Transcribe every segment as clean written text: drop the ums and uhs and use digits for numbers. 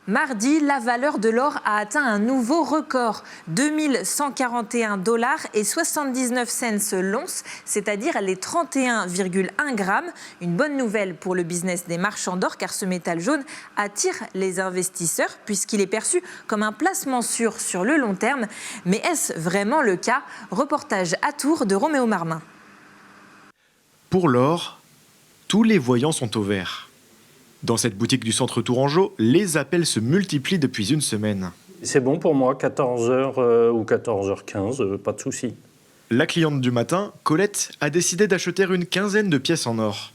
Mardi, la valeur de l'or a atteint un nouveau record, 2141 $ et 79 cents l'once, c'est-à-dire les 31,1 grammes. Une bonne nouvelle pour le business des marchands d'or, car ce métal jaune attire les investisseurs puisqu'il est perçu comme un placement sûr sur le long terme. Mais est-ce vraiment le cas? Reportage à Tours de Roméo Marmin. Pour l'or, tous les voyants sont au vert. Dans cette boutique du centre tourangeau, les appels se multiplient depuis une semaine. C'est bon pour moi, 14h ou 14h15, pas de souci. La cliente du matin, Colette, a décidé d'acheter une quinzaine de pièces en or.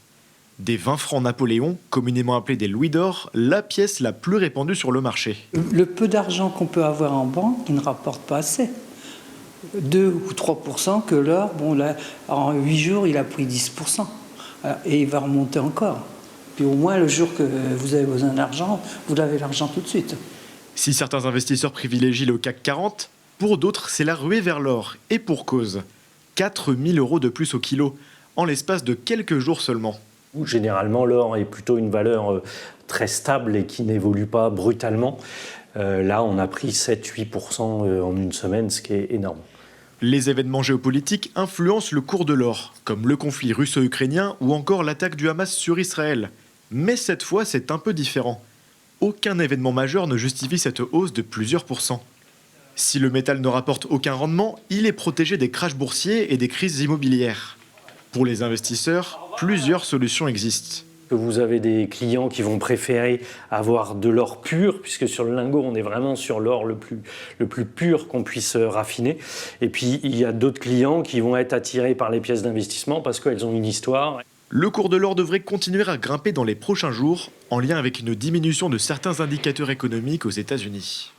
Des 20 francs Napoléon, communément appelés des louis d'or, la pièce la plus répandue sur le marché. Le peu d'argent qu'on peut avoir en banque, il ne rapporte pas assez. 2 ou 3% que l'or, bon là, en 8 jours, il a pris 10%. Et il va remonter encore. Puis au moins, le jour que vous avez besoin d'argent, vous avez l'argent tout de suite. Si certains investisseurs privilégient le CAC 40, pour d'autres, c'est la ruée vers l'or. Et pour cause, 4 000 € de plus au kilo, en l'espace de quelques jours seulement. Généralement, l'or est plutôt une valeur très stable et qui n'évolue pas brutalement. Là, on a pris 7-8% en une semaine, ce qui est énorme. Les événements géopolitiques influencent le cours de l'or, comme le conflit russo-ukrainien ou encore l'attaque du Hamas sur Israël. Mais cette fois, c'est un peu différent. Aucun événement majeur ne justifie cette hausse de plusieurs pourcents. Si le métal ne rapporte aucun rendement, il est protégé des crashs boursiers et des crises immobilières. Pour les investisseurs, plusieurs solutions existent. Vous avez des clients qui vont préférer avoir de l'or pur, puisque sur le lingot, on est vraiment sur l'or le plus pur qu'on puisse raffiner. Et puis, il y a d'autres clients qui vont être attirés par les pièces d'investissement parce qu'elles ont une histoire. Le cours de l'or devrait continuer à grimper dans les prochains jours, en lien avec une diminution de certains indicateurs économiques aux États-Unis.